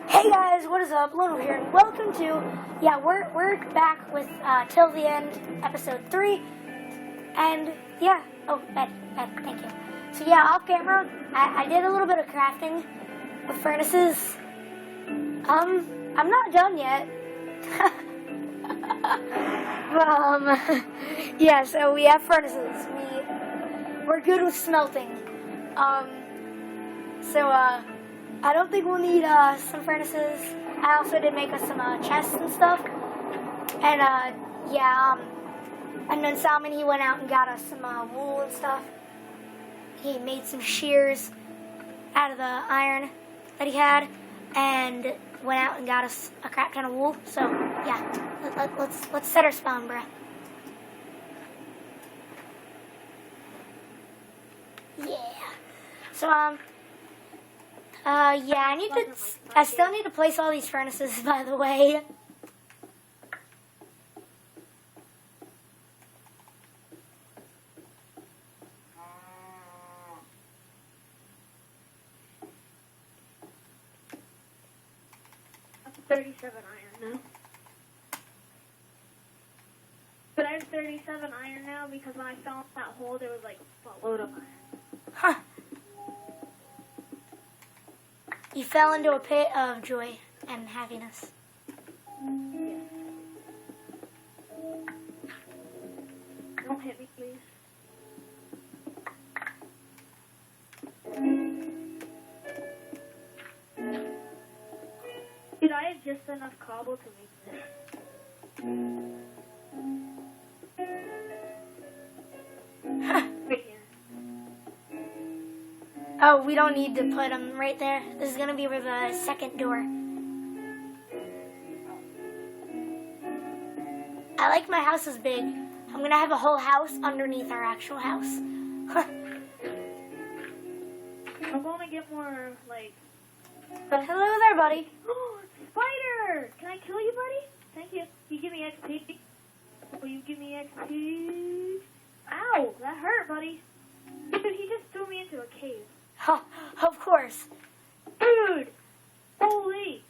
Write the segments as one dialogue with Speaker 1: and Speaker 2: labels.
Speaker 1: Hey guys, what is up? Lono here, and welcome to, we're back with Till the End, episode 3, and Ed, thank you. So off camera, I did a little bit of crafting with furnaces. I'm not done yet. So we have furnaces. We're good with smelting. I don't think we'll need some furnaces. I also did make us some chests and stuff. And and then Salmon, he went out and got us some wool and stuff. He made some shears out of the iron that he had, and went out and got us a crap ton of wool. So let's set our spawn, bruh. Yeah. So I still need to place all these furnaces, by the way.
Speaker 2: That's 37 iron now. But I have 37 iron now because when I fell in that hole, there was like a load of iron.
Speaker 1: Huh. You fell into a pit of joy and happiness.
Speaker 2: Yes. Don't hit me, please. Dude, I have just enough cobble to make this. Right here.
Speaker 1: Oh, we don't need to put them right there. This is going to be where the second door. I like my house is big. I'm going to have a whole house underneath our actual house.
Speaker 2: I'm going to get more, like...
Speaker 1: Hello there, buddy.
Speaker 2: Oh, spider! Can I kill you, buddy? Thank you. You give me XP. Will you give me XP? Ow! That hurt, buddy. Dude, he just threw me into a cave.
Speaker 1: Oh, of course.
Speaker 2: Dude! Holy!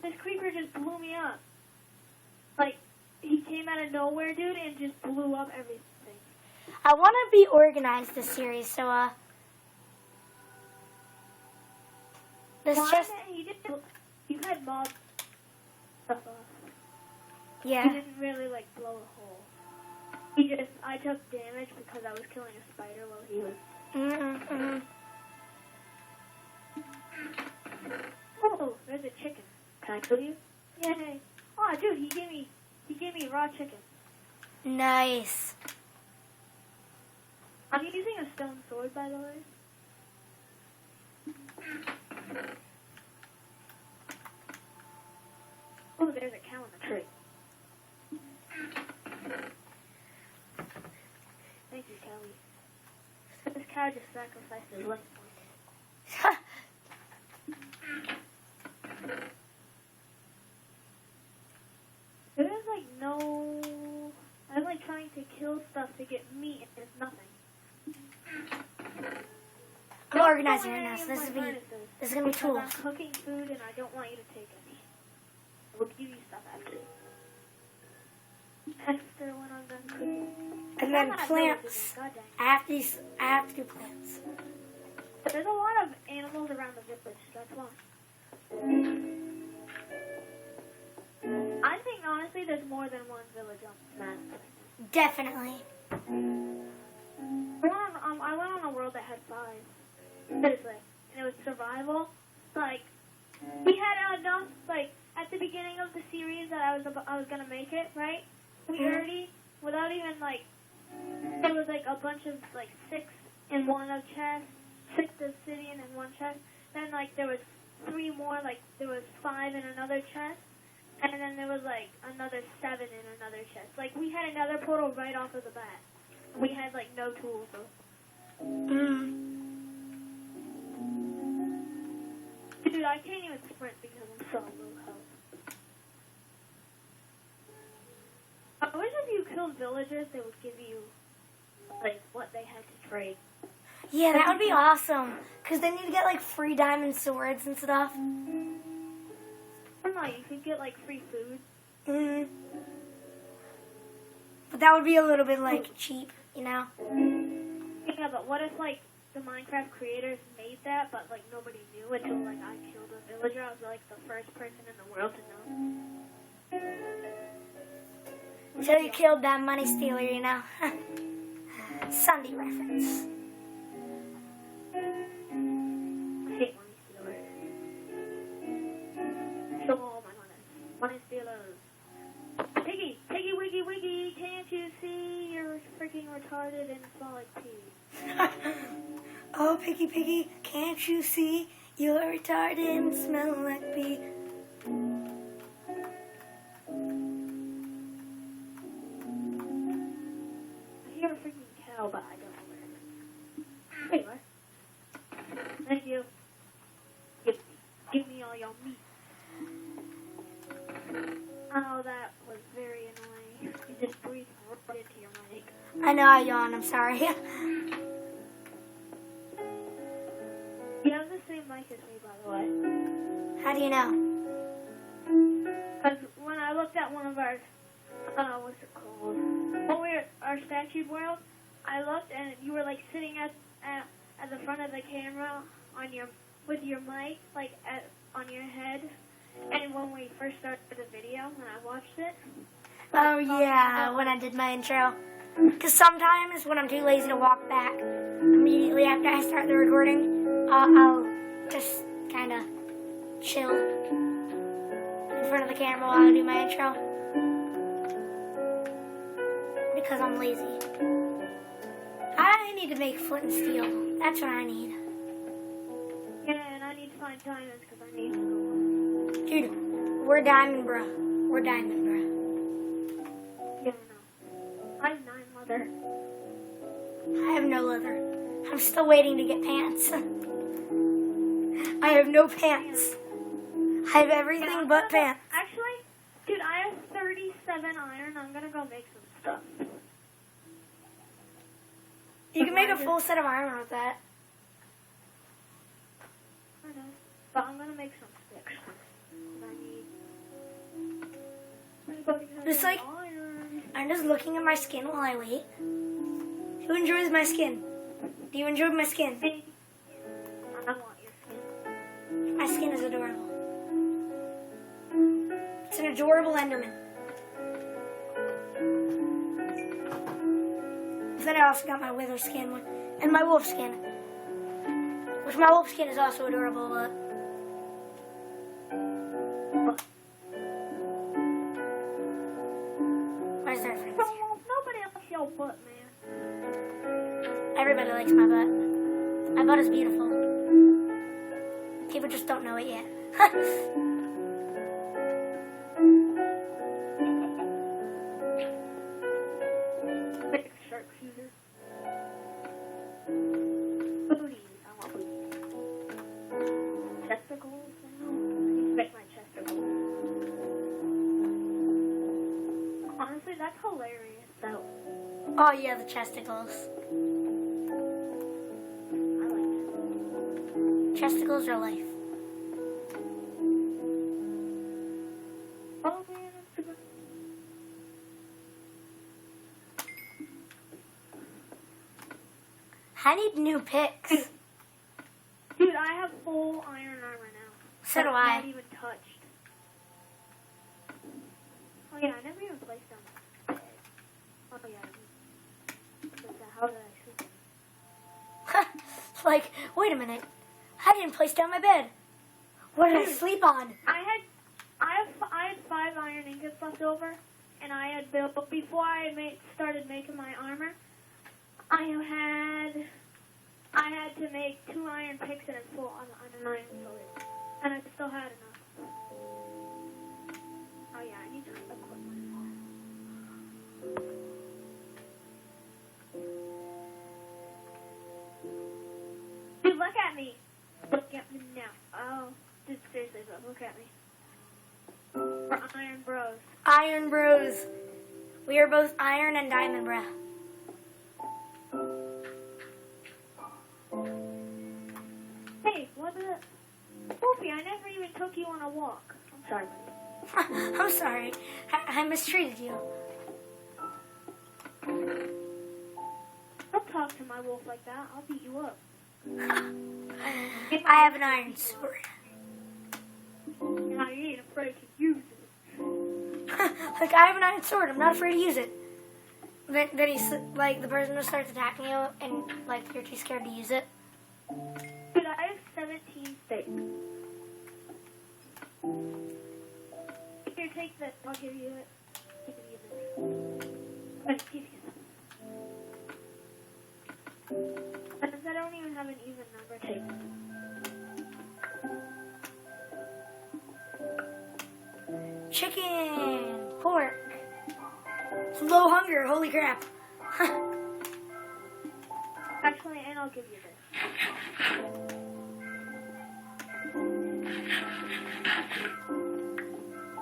Speaker 2: This creeper just blew me up. Like, he came out of nowhere, dude, and just blew up everything.
Speaker 1: I want to be organized this series, so, this
Speaker 2: Why
Speaker 1: just...
Speaker 2: You had mob stuff off.
Speaker 1: Yeah.
Speaker 2: You didn't really, like, blow a hole. I took damage because I was killing a spider while he was... Oh, there's a chicken. Can I kill you? Yay. Oh, dude, he gave me raw chicken.
Speaker 1: Nice.
Speaker 2: I'm using a stone sword, by the way. Oh, there's a cow in the tree. Thank you, Kelly. This cow just sacrificed his leg for me. There's like no... I'm like trying to kill stuff to get meat and there's nothing.
Speaker 1: I'm organizing right now, so this is gonna be tools.
Speaker 2: I'm cooking food and I don't want you to take any. We'll give you stuff after. After when I'm done cooking.
Speaker 1: And then plants. I have to do plants.
Speaker 2: There's a lot of animals around the village, that's why. I think honestly there's more than one village on this map.
Speaker 1: Definitely.
Speaker 2: I went on a world that had 5. Seriously. And it was survival. Like, we had enough, like, at the beginning of the series that I was gonna make it, right? We already, without even, like, there was, like, a bunch of, like, 6 in one of chest, 6 obsidian in one chest. Then, like, there was 3 more, like, there was 5 in another chest. And then there was, like, another 7 in another chest. Like, we had another portal right off of the bat. We had, like, no tools, though. Dude, I can't even sprint because I'm so low health. I wish if you killed villagers, they would give you, like, what they had to trade.
Speaker 1: Yeah, that would be awesome. Because then you'd get, like, free diamond swords and stuff.
Speaker 2: Why? You could get, like, free food.
Speaker 1: Mm. But that would be a little bit, like, cheap, you know?
Speaker 2: Yeah, but what if, like, the Minecraft creators made that, but, like, nobody knew until, like, I killed a villager? I was, like, the first person in the world to know.
Speaker 1: Until you killed that money stealer, you know? Sunday reference.
Speaker 2: I hate money stealers. Kill all my money. Money stealers. Piggy, Piggy, Wiggy, Wiggy, can't you see you're freaking retarded and smell like pee?
Speaker 1: Oh, Piggy, Piggy, can't you see you're retarded and smell like pee?
Speaker 2: I hear a freaking cow, but I don't know where. Anyway. Thank you. Give me all your meat. Oh, that was very annoying. You just breathed right into your mic.
Speaker 1: I know I yawned, I'm sorry.
Speaker 2: You have the same mic as me, by the way.
Speaker 1: How do you know?
Speaker 2: Because when I looked at one of our, what's it called? When we were our statue world, I looked and you were like sitting at the front of the camera on with your mic like on your head. And when we first started the video, when I watched it.
Speaker 1: Oh yeah, when I did my intro. Because sometimes when I'm too lazy to walk back immediately after I start the recording, I'll just kind of chill in front of the camera while I do my intro. Because I'm lazy. I need to make flint and steel. That's what I need.
Speaker 2: Yeah, and I need to find diamonds because I need to go.
Speaker 1: Dude, we're diamond, bro. We're diamond, bro.
Speaker 2: Yeah, I know. I have 9 leather.
Speaker 1: I have no leather. I'm still waiting to get pants. I have no pants. I have everything but pants.
Speaker 2: Actually, dude, I have 37 iron. I'm gonna go make some stuff.
Speaker 1: You can make a full set of armor with that.
Speaker 2: I know. But I'm gonna make some sticks. I need. Everybody has
Speaker 1: Just like-
Speaker 2: iron.
Speaker 1: I'm just looking at my skin while I wait. Who enjoys my skin? Do you enjoy my skin?
Speaker 2: Hey, I want your skin.
Speaker 1: My skin is adorable. It's an adorable Enderman. Then I also got my wither skin and my wolf skin. Which my wolf skin is also adorable, but... Where's the reference here?
Speaker 2: Nobody likes your butt, man.
Speaker 1: Everybody likes my butt. My butt is beautiful. People just don't know it yet.
Speaker 2: Big sharpshooter. Booties. I want booties. Testicles? No. I need to make my testicles. Honestly, that's hilarious, though.
Speaker 1: Oh yeah, the chesticles.
Speaker 2: I like it.
Speaker 1: Chesticles are life.
Speaker 2: Follow me on Instagram.
Speaker 1: I need new picks.
Speaker 2: Dude, I have full iron armor now.
Speaker 1: So do
Speaker 2: That's
Speaker 1: I.
Speaker 2: Not even touched. Oh yeah, I never even placed down my bed. Oh yeah. How did I sleep?
Speaker 1: Like, wait a minute. I didn't place down my bed. What did I sleep on?
Speaker 2: I had 5 iron ingots left over, and I had built before I started making my armor. I had to make 2 iron picks and a full on an iron sword, and I still had enough. Oh yeah, I need to equip my farm. Dude, look at me. Look at me now. Oh, dude, seriously, look at me. We're Iron Bros.
Speaker 1: Iron Bros. We are both iron and diamond, bro.
Speaker 2: Hey, what the... Wolfie, I never even took you on a walk. I'm Sorry.
Speaker 1: I'm sorry. I mistreated you.
Speaker 2: Don't talk to my wolf like that. I'll beat you up.
Speaker 1: I have an iron sword.
Speaker 2: Now you ain't afraid to use it.
Speaker 1: Like, I have an iron sword. I'm not afraid to use it. Then he's like, the person just starts attacking you, and like, you're too scared to use it.
Speaker 2: Dude, I have 17 steaks. Here, take this. I'll give you it. Give you this. Wait, give you this. Since I don't even have an even number, take it.
Speaker 1: Chicken, pork, low hunger. Holy crap!
Speaker 2: Actually, and I'll give you this.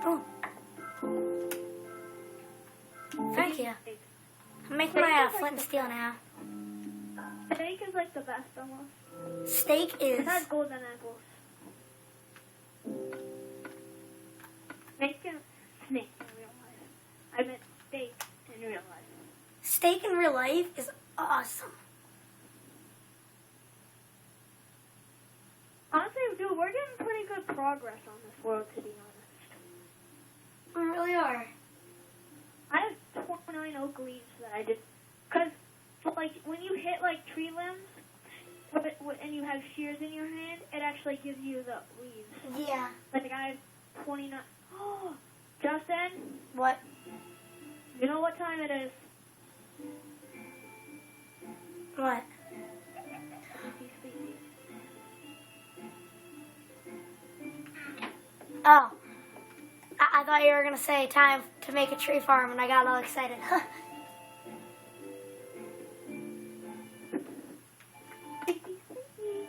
Speaker 1: Oh, thank you. I'm making my flint and steel now.
Speaker 2: Steak is like the best almost.
Speaker 1: Steak is.
Speaker 2: It has golden apples. Snake in real life. I meant steak in real life.
Speaker 1: Steak in real life is awesome.
Speaker 2: Honestly, dude, we're getting pretty good progress on this world, to be honest.
Speaker 1: We really are.
Speaker 2: I have 29 oak leaves that I just... Because, like, when you hit, like, tree limbs, and you have shears in your hand, it actually gives you the leaves.
Speaker 1: Yeah.
Speaker 2: Like, I have 29... Oh, Justin,
Speaker 1: What?
Speaker 2: you know what time it is?
Speaker 1: What?
Speaker 2: Sleepy, sleepy.
Speaker 1: Oh. I thought you were going to say time to make a tree farm, and I got all excited.
Speaker 2: Sleepy, sleepy.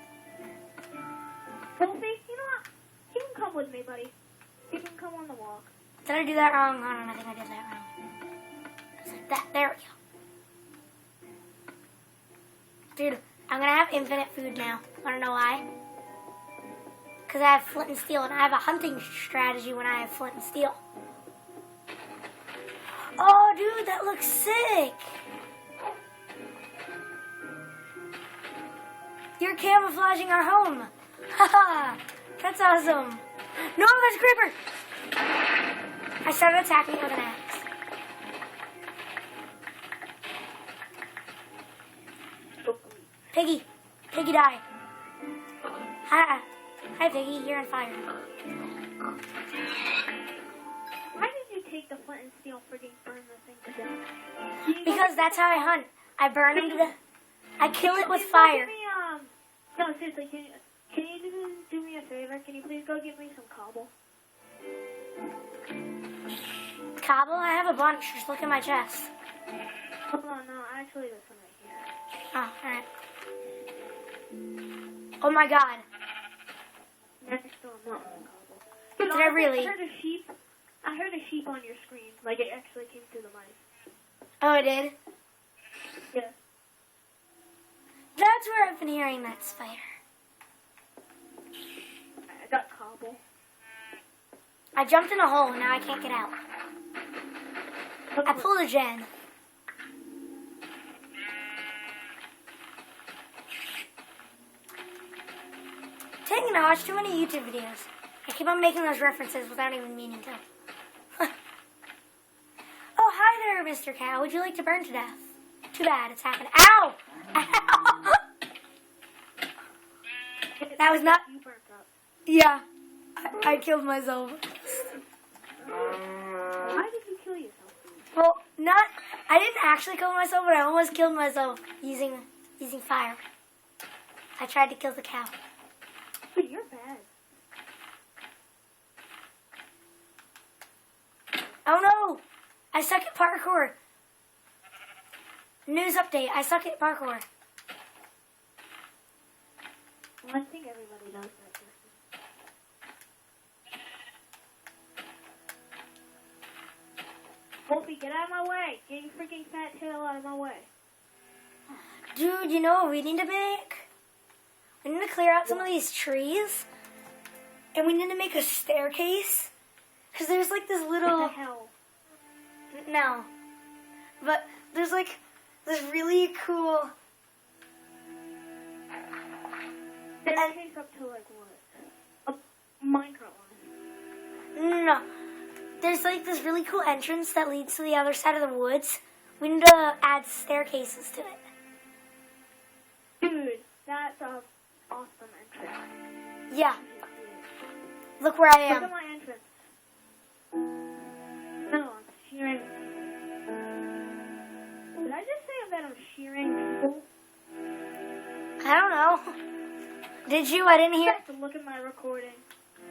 Speaker 2: Wolfie, you know what? You can come with me, buddy. You can come on the walk.
Speaker 1: Did I do that wrong? I don't know. I think I did that wrong. It's like that. There we go. Dude, I'm going to have infinite food now. Want to know why? Because I have flint and steel, and I have a hunting strategy when I have flint and steel. Oh, dude, that looks sick. You're camouflaging our home. Haha, that's awesome. No, there's a creeper. I started attacking with an axe. Piggy. Piggy, die. Hi. Hi, Piggy. You're on fire.
Speaker 2: Why did you take the flint and steel freaking burn the thing to death?
Speaker 1: Because that's how I hunt. I burn them to death. I kill it with
Speaker 2: Can you
Speaker 1: fire.
Speaker 2: give me, no, seriously, can you do me a favor? Can you please go get me some cobble?
Speaker 1: Cobble? I have a bunch. Just look at my chest.
Speaker 2: Hold on, no, actually there's some right here.
Speaker 1: Oh, alright. Oh my god.
Speaker 2: Next to a mountain cobble. Dude,
Speaker 1: Did I really?
Speaker 2: I heard a sheep on your screen. Like, it actually came through the mic.
Speaker 1: Oh, it did?
Speaker 2: Yeah.
Speaker 1: That's where I've been hearing that spider.
Speaker 2: I got cobble.
Speaker 1: I jumped in a hole and now I can't get out. I pulled a gen. Dang, I watch too many YouTube videos. I keep on making those references without even meaning to. Oh, hi there, Mr. Cow. Would you like to burn to death? Too bad, it's happened. Ow! Ow! That was not...
Speaker 2: You burnt up.
Speaker 1: Yeah. I killed myself.
Speaker 2: Why did you kill yourself?
Speaker 1: Well, not... I didn't actually kill myself, but I almost killed myself using fire. I tried to kill the cow.
Speaker 2: Dude, you're bad.
Speaker 1: Oh no! I suck at parkour. News update. I suck at parkour.
Speaker 2: Well, I think everybody does that. Wolfie, get out of my way. Get your freaking fat tail out of my way.
Speaker 1: Dude, you know what we need to make? We need to clear out some of these trees. And we need to make a staircase Because there's like this
Speaker 2: What
Speaker 1: little...
Speaker 2: the hell?
Speaker 1: No. But there's like this really cool...
Speaker 2: Staircase up to like what? A Minecraft one.
Speaker 1: No. There's like this really cool entrance that leads to the other side of the woods. We need to add staircases to it.
Speaker 2: Dude, that's a awesome entrance.
Speaker 1: Yeah. Look where I
Speaker 2: Look
Speaker 1: am.
Speaker 2: at my entrance. No, I'm shearing. Did I just say that I'm shearing people?
Speaker 1: I don't know. Did you? I didn't
Speaker 2: I
Speaker 1: hear.
Speaker 2: have to look at my recording.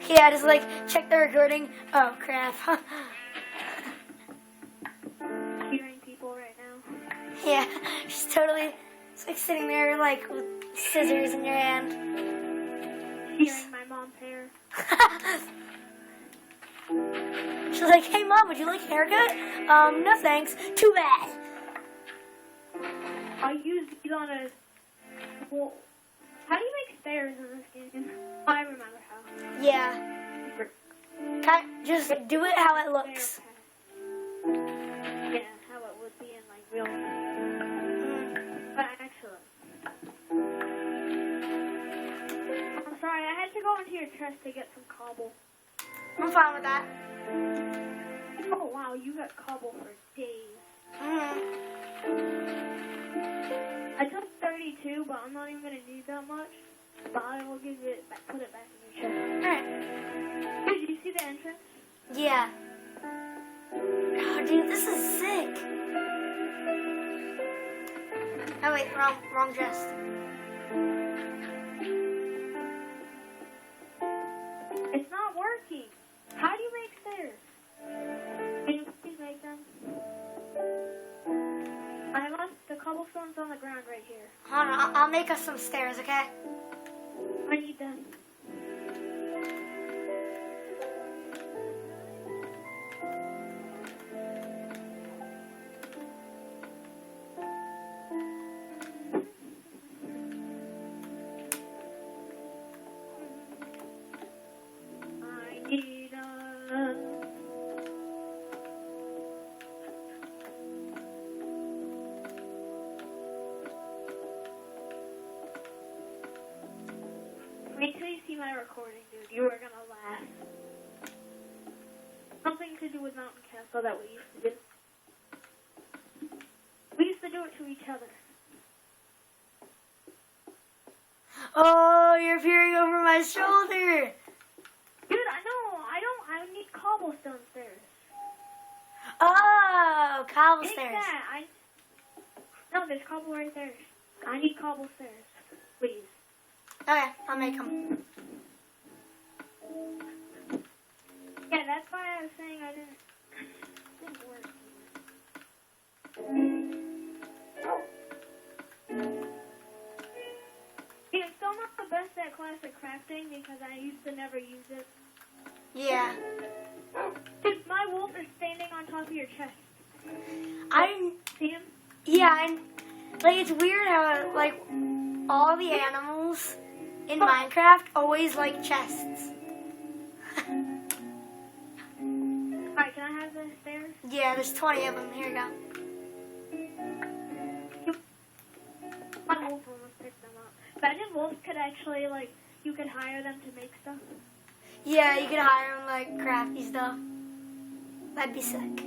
Speaker 1: Yeah, just like check the recording. Oh crap.
Speaker 2: Shearing people right now.
Speaker 1: Yeah, she's totally it's like sitting there like with scissors in your hand.
Speaker 2: Shearing my mom's hair.
Speaker 1: She's like, hey mom, would you like a haircut? No thanks. Too bad.
Speaker 2: I used these on a. Well, how do you make stairs in this game? I remember how.
Speaker 1: Yeah. Just do it how it looks.
Speaker 2: Yeah, how it would be in like real life. But actually, I'm sorry, I had to go into your chest to get some cobble.
Speaker 1: I'm fine with that.
Speaker 2: Oh wow, you got cobble for days. I took 32, but I'm not even gonna need that much. But I will give it, put it back in your chest.
Speaker 1: Alright.
Speaker 2: Did you see the entrance?
Speaker 1: Yeah. Oh, dude, this is sick. Oh wait, wrong chest.
Speaker 2: It's not working. How do you make stairs? Can you please make them? I left the cobblestones on the ground right here.
Speaker 1: Hold on, I'll make us some stairs, okay?
Speaker 2: I need them. I need Wait till you see my recording, dude. You are gonna laugh. Something to do with Mountain Castle that we used to do. We used to do it to each other.
Speaker 1: Oh, you're peering over my shoulder.
Speaker 2: Dude, I know. I need cobblestone stairs.
Speaker 1: Oh, cobble
Speaker 2: Take
Speaker 1: stairs.
Speaker 2: that. No, there's cobble right there. I need cobble stairs. Please.
Speaker 1: Okay, I'll make them.
Speaker 2: Yeah, that's why I was saying I didn't work. Yeah, I'm still not the best at classic crafting because I used to never use it.
Speaker 1: Yeah.
Speaker 2: Dude, my wolf is standing on top of your chest. See him?
Speaker 1: Like, it's weird how, like, all the animals in Minecraft always like chests.
Speaker 2: Alright, can I have the stairs?
Speaker 1: Yeah, there's 20 of them. Here you go.
Speaker 2: My wolf almost picked them up. Imagine wolves could actually, like, you could hire them to make stuff.
Speaker 1: Yeah, you could hire them, like, crafty stuff. That'd be sick.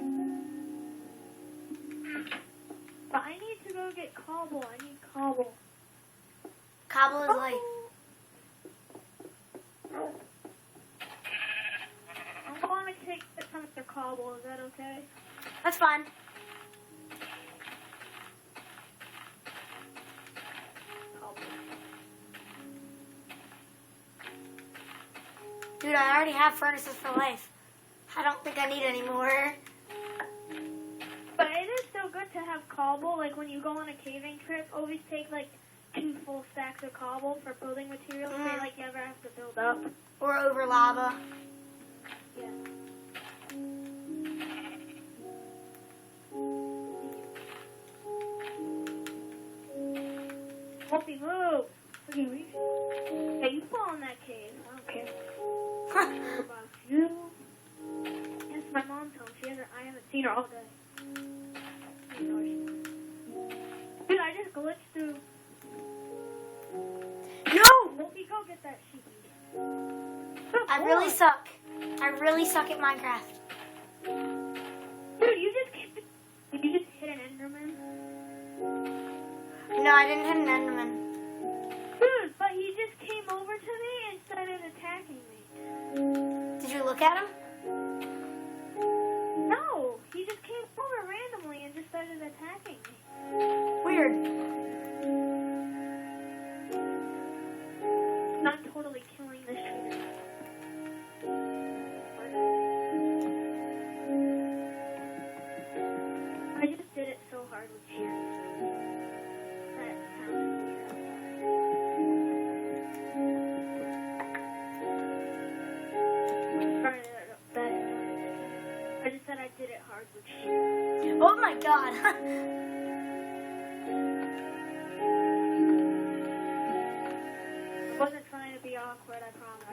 Speaker 2: But I need to go get cobble. I need cobble.
Speaker 1: Cobble is life.
Speaker 2: I'm going to take some of the cobble. Is that okay?
Speaker 1: That's fine.
Speaker 2: Cobble.
Speaker 1: Dude, I already have furnaces for life. I don't think I need any more.
Speaker 2: But it is so good to have cobble. Like when you go on a caving trip, always take like 2 full stacks of cobble for building materials. So like you ever have to build up.
Speaker 1: Or over lava.
Speaker 2: Yeah. Wolfie, move! Okay, yeah, you fall in that cave. I don't care. What about you? all day. Dude, I just glitched through.
Speaker 1: No!
Speaker 2: Wolfie, go get that sheepy.
Speaker 1: I really suck. I really suck at Minecraft.
Speaker 2: Dude, did you just hit an Enderman?
Speaker 1: No, I didn't hit an Enderman.
Speaker 2: Dude, but he just came over to me and started attacking me.
Speaker 1: Did you look at him?
Speaker 2: No, he just came over randomly and just started attacking me.
Speaker 1: Weird.
Speaker 2: I'm totally killing this shooter. I just did it so hard with shears. That sounded weird. I just said I did it hard with shears.
Speaker 1: Oh my god.
Speaker 2: I wasn't trying to be awkward, I promise.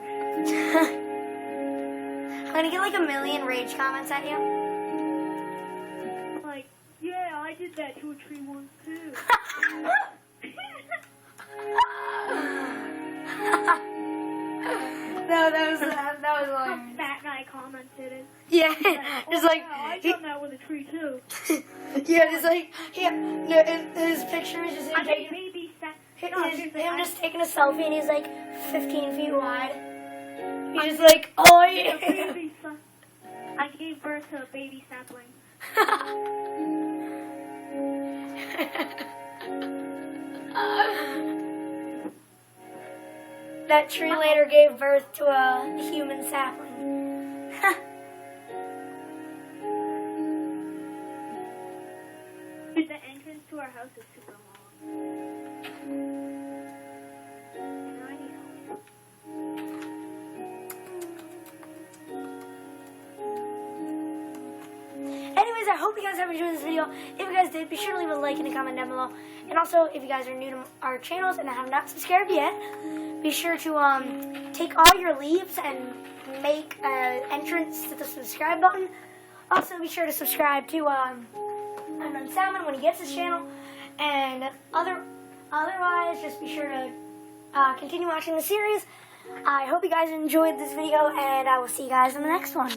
Speaker 1: I'm gonna get like 1 million rage comments at you.
Speaker 2: Like, yeah, I did that to a tree once too.
Speaker 1: No, that was
Speaker 2: Some
Speaker 1: hilarious.
Speaker 2: fat guy commented it.
Speaker 1: Yeah, just like
Speaker 2: Yeah, I done that with a tree too.
Speaker 1: yeah, just like his picture is just
Speaker 2: I
Speaker 1: him
Speaker 2: think
Speaker 1: taking,
Speaker 2: maybe
Speaker 1: him just taking a selfie, and he's like 15 feet wide. He's just like, oh yeah.
Speaker 2: I gave birth to a baby sapling.
Speaker 1: That tree later gave birth to a human sapling.
Speaker 2: Dude, the entrance to our house is super long. And I need help.
Speaker 1: Anyways, I hope you guys have enjoyed this video. If you guys did, be sure to leave a like and a comment down below. And also, if you guys are new to our channels and have not subscribed yet, be sure to take all your leaves and make an entrance to the subscribe button. Also, be sure to subscribe to Unknown Salmon when he gets his channel. And otherwise, just be sure to continue watching the series. I hope you guys enjoyed this video, and I will see you guys in the next one.